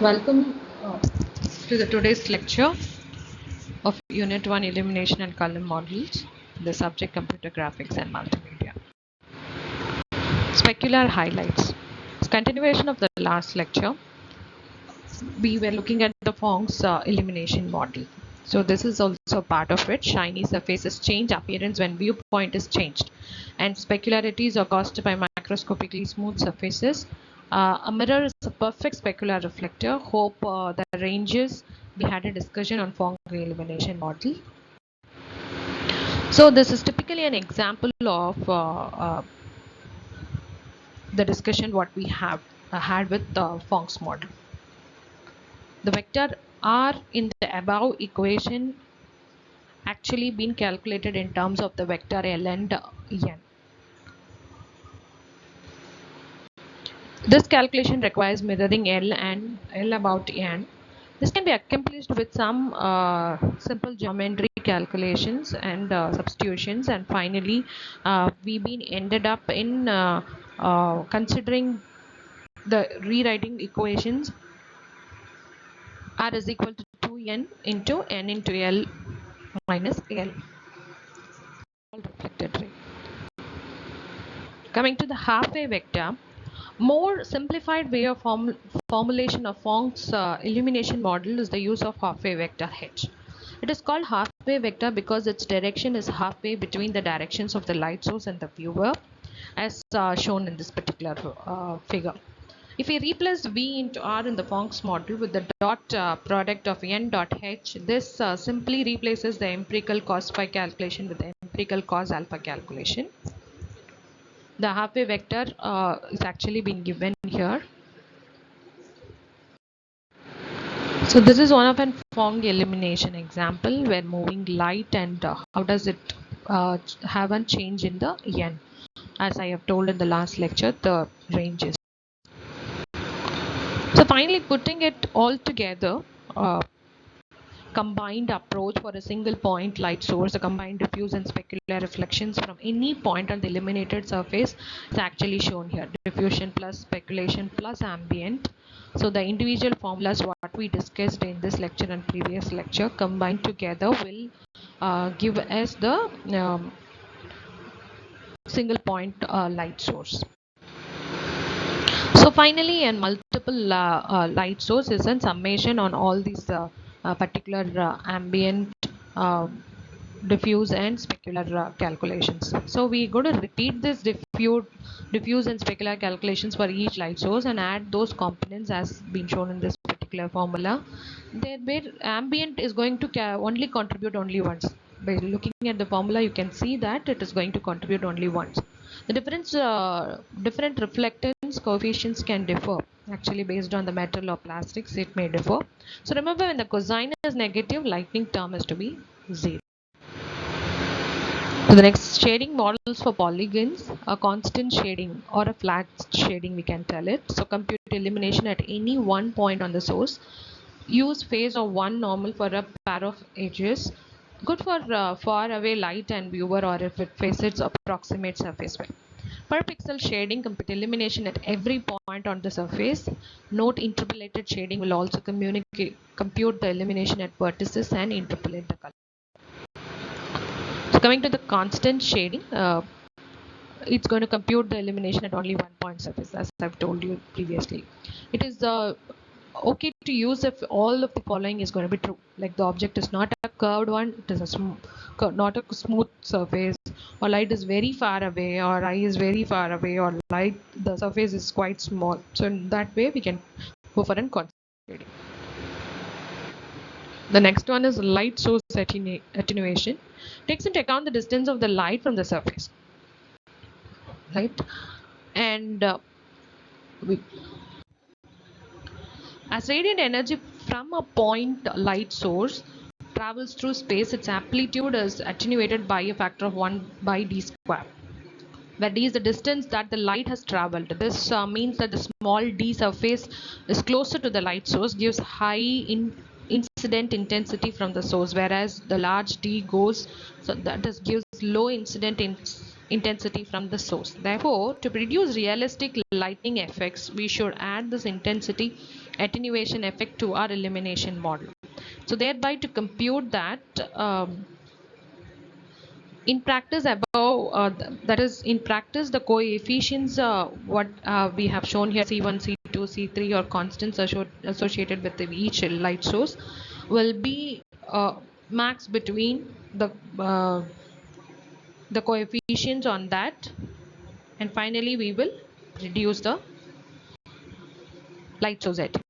Welcome to the today's lecture of Unit 1 Illumination and Color Models, the subject Computer Graphics and Multimedia. Specular highlights. As continuation of the last lecture, we were looking at the Fong's illumination model. So this is also part of it. Shiny surfaces change appearance when viewpoint is changed, and specularities are caused by macroscopically smooth surfaces. A mirror is a perfect specular reflector. Hope the ranges. We had a discussion on Phong illumination model. So this is typically an example of the discussion what we have had with Fong's model. The vector r in the above equation actually been calculated in terms of the vector L and n. This calculation requires mirroring L and L about n. This can be accomplished with some simple geometry calculations and substitutions, and finally we been ended up in considering the rewriting equations r is equal to 2n into n into L minus L reflected ray. Coming to the halfway vector, more simplified way of formulation of Fong's illumination model is the use of halfway vector H. It is called halfway vector because its direction is halfway between the directions of the light source and the viewer, as shown in this particular figure. If we replace V into R in the Fong's model with the dot product of N dot H, this simply replaces the empirical cos phi calculation with the empirical cos alpha calculation. The halfway vector is actually been given here. So this is one of a Phong illumination example where moving light and how does it have a change in the N. As I have told in the last lecture, the ranges. So finally putting it all together, combined approach for a single point light source, the combined diffuse and specular reflections from any point on the illuminated surface is actually shown here. Diffusion plus speculation plus ambient. So the individual formulas what we discussed in this lecture and previous lecture combined together will give us the single point light source. So finally, a multiple light source is a summation on all these particular ambient, diffuse and specular calculations. So we're going to repeat this diffuse and specular calculations for each light source and add those components as been shown in this particular formula. Where ambient is going to only contribute only once. By looking at the formula, you can see that it is going to contribute only once. The different reflectance coefficients can differ actually based on the metal or plastics. It may differ. So remember, when the cosine is negative, lightning term is to be 0. So the next, shading models for polygons, a constant shading or a flat shading we can tell it. So compute illumination at any one point on the source. Use phase of one normal for a pair of edges. Good for far away light and viewer, or if it faces approximate surface well. Per pixel shading, compute illumination at every point on the surface. Note interpolated shading will also compute the illumination at vertices and interpolate the color. So coming to the constant shading, it's going to compute the illumination at only one point surface, as I've told you previously. It is okay to use if all of the following is going to be true, like the object is not a curved one, it is not a smooth surface, or light is very far away, or eye is very far away, or light the surface is quite small. So in that way we can go for an constant shading. The next one is light source attenuation. Takes into account the distance of the light from the surface, right? And as radiant energy from a point light source travels through space, its amplitude is attenuated by a factor of 1 by d square, where d is the distance that the light has traveled. This means that the small d surface is closer to the light source, gives high incident intensity from the source, whereas the large d goes, so that gives low incident intensity from the source. Therefore, to produce realistic lighting effects, we should add this intensity attenuation effect to our illumination model. So thereby to compute that, in practice above, that is in practice the coefficients what we have shown here, C1, C2, C3, or constants associated with each light source will be max between the coefficients on that, and finally we will reduce the light source attenuation.